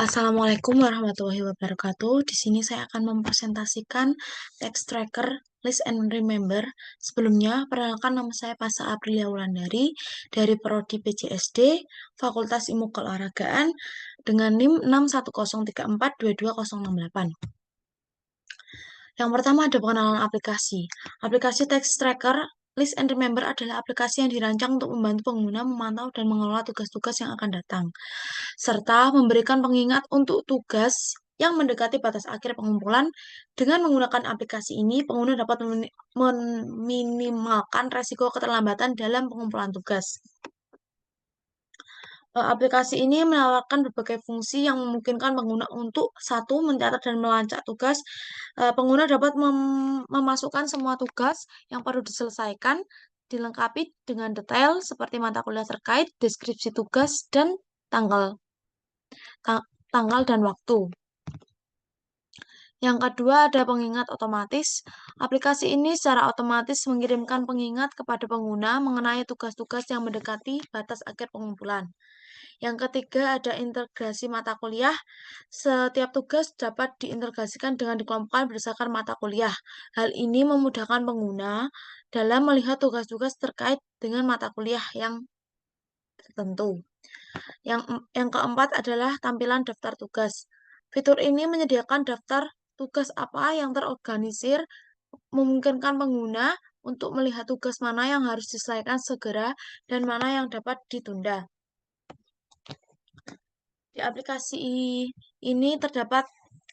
Assalamualaikum warahmatullahi wabarakatuh. Di sini saya akan mempresentasikan text tracker List and Remember. Sebelumnya, perkenalkan nama saya Pasa Aprilia Wulandari dari Prodi PJSD, Fakultas Ilmu Keolahragaan dengan NIM 610342268. Yang pertama ada pengenalan aplikasi. Aplikasi text tracker List and Remember adalah aplikasi yang dirancang untuk membantu pengguna memantau dan mengelola tugas-tugas yang akan datang, serta memberikan pengingat untuk tugas yang mendekati batas akhir pengumpulan. Dengan menggunakan aplikasi ini, pengguna dapat meminimalkan resiko keterlambatan dalam pengumpulan tugas. Aplikasi ini menawarkan berbagai fungsi yang memungkinkan pengguna untuk satu, mencatat dan melacak tugas. Pengguna dapat memasukkan semua tugas yang perlu diselesaikan, dilengkapi dengan detail seperti mata kuliah terkait, deskripsi tugas, dan tanggal dan waktu. Yang kedua ada pengingat otomatis. Aplikasi ini secara otomatis mengirimkan pengingat kepada pengguna mengenai tugas-tugas yang mendekati batas akhir pengumpulan. Yang ketiga ada integrasi mata kuliah. Setiap tugas dapat diintegrasikan dengan dikelompokkan berdasarkan mata kuliah. Hal ini memudahkan pengguna dalam melihat tugas-tugas terkait dengan mata kuliah yang tertentu. Yang keempat adalah tampilan daftar tugas. Fitur ini menyediakan daftar tugas apa yang terorganisir, memungkinkan pengguna untuk melihat tugas mana yang harus diselesaikan segera dan mana yang dapat ditunda. Di aplikasi ini terdapat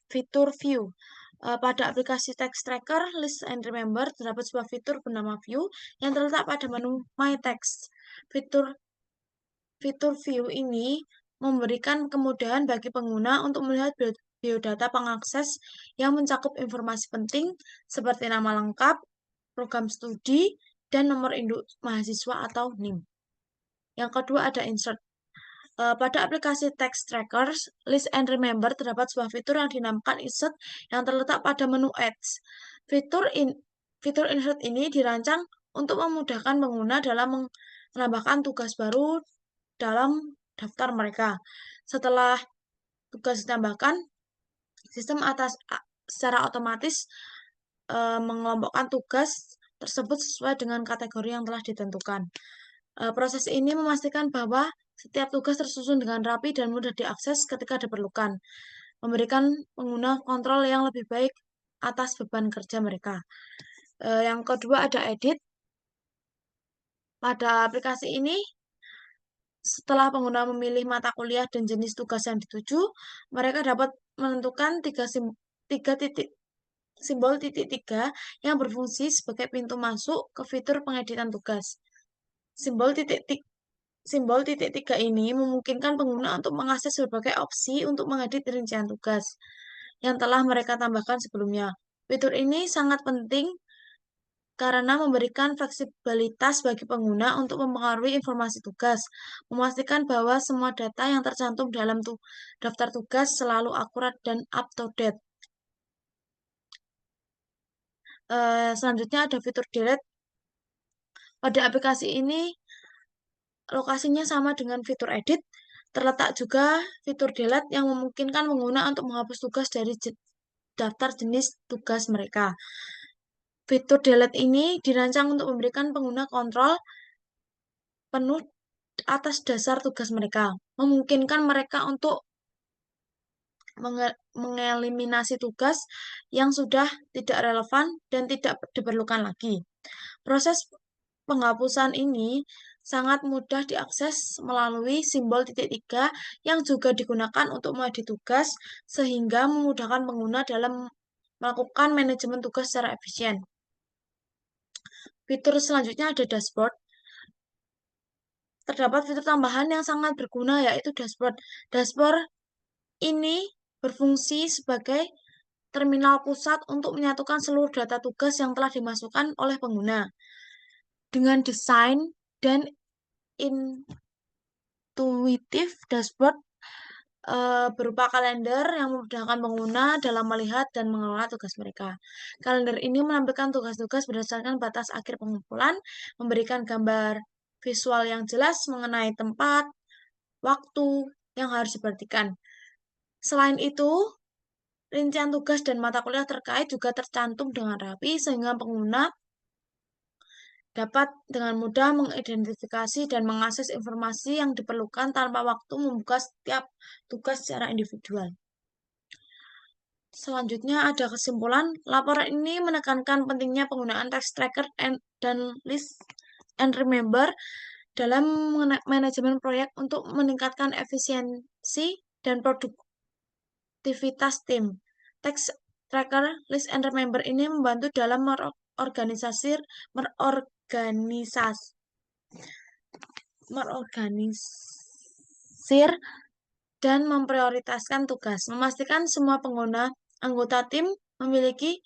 fitur view. Pada aplikasi text tracker List and Remember terdapat sebuah fitur bernama view yang terletak pada menu My Text. Fitur view ini memberikan kemudahan bagi pengguna untuk melihat biodata pengakses yang mencakup informasi penting seperti nama lengkap, program studi, dan nomor induk mahasiswa atau NIM. Yang kedua ada insert. Pada aplikasi text trackers, List and Remember terdapat sebuah fitur yang dinamakan insert yang terletak pada menu Ads. Fitur insert ini dirancang untuk memudahkan pengguna dalam menambahkan tugas baru dalam daftar mereka. Setelah tugas ditambahkan, sistem secara otomatis mengelompokkan tugas tersebut sesuai dengan kategori yang telah ditentukan. Proses ini memastikan bahwa setiap tugas tersusun dengan rapi dan mudah diakses ketika diperlukan, memberikan pengguna kontrol yang lebih baik atas beban kerja mereka. Yang kedua ada edit. Pada aplikasi ini, setelah pengguna memilih mata kuliah dan jenis tugas yang dituju, mereka dapat menentukan simbol titik tiga yang berfungsi sebagai pintu masuk ke fitur pengeditan tugas. Simbol titik tiga ini memungkinkan pengguna untuk mengakses berbagai opsi untuk mengedit rincian tugas yang telah mereka tambahkan sebelumnya. Fitur ini sangat penting karena memberikan fleksibilitas bagi pengguna untuk mempengaruhi informasi tugas, memastikan bahwa semua data yang tercantum dalam daftar tugas selalu akurat dan up-to-date. Selanjutnya ada fitur delete. Pada aplikasi ini, lokasinya sama dengan fitur edit, terletak juga fitur delete yang memungkinkan pengguna untuk menghapus tugas dari daftar jenis tugas mereka. Fitur delete ini dirancang untuk memberikan pengguna kontrol penuh atas dasar tugas mereka, memungkinkan mereka untuk mengeliminasi tugas yang sudah tidak relevan dan tidak diperlukan lagi. Proses penghapusan ini sangat mudah diakses melalui simbol titik tiga yang juga digunakan untuk mengedit tugas sehingga memudahkan pengguna dalam melakukan manajemen tugas secara efisien. Fitur selanjutnya ada dashboard. Terdapat fitur tambahan yang sangat berguna yaitu dashboard. Dashboard ini berfungsi sebagai terminal pusat untuk menyatukan seluruh data tugas yang telah dimasukkan oleh pengguna. Dengan desain dan intuitif, dashboard berupa kalender yang memudahkan pengguna dalam melihat dan mengelola tugas mereka. Kalender ini menampilkan tugas-tugas berdasarkan batas akhir pengumpulan, memberikan gambar visual yang jelas mengenai tempat, waktu yang harus diperhatikan. Selain itu, rincian tugas dan mata kuliah terkait juga tercantum dengan rapi sehingga pengguna dapat dengan mudah mengidentifikasi dan mengakses informasi yang diperlukan tanpa waktu membuka setiap tugas secara individual. Selanjutnya ada kesimpulan, laporan ini menekankan pentingnya penggunaan text tracker dan list and remember dalam manajemen proyek untuk meningkatkan efisiensi dan produktivitas tim. Text tracker, list and remember ini membantu dalam mengorganisir dan memprioritaskan tugas, memastikan semua anggota tim memiliki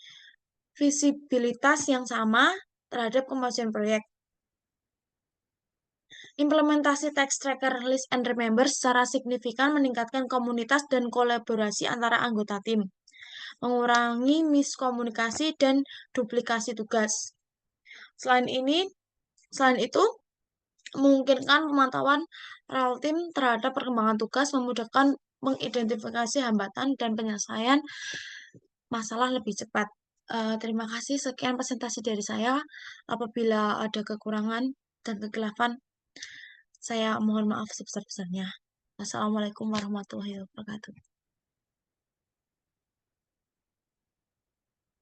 visibilitas yang sama terhadap kemajuan proyek. Implementasi text tracker list and remember secara signifikan meningkatkan komunitas dan kolaborasi antara anggota tim, mengurangi miskomunikasi dan duplikasi tugas. Selain itu, memungkinkan pemantauan real tim terhadap perkembangan tugas, memudahkan mengidentifikasi hambatan dan penyelesaian masalah lebih cepat. Terima kasih, sekian presentasi dari saya. Apabila ada kekurangan dan kekeliruan, saya mohon maaf sebesar-besarnya. Wassalamualaikum warahmatullahi wabarakatuh.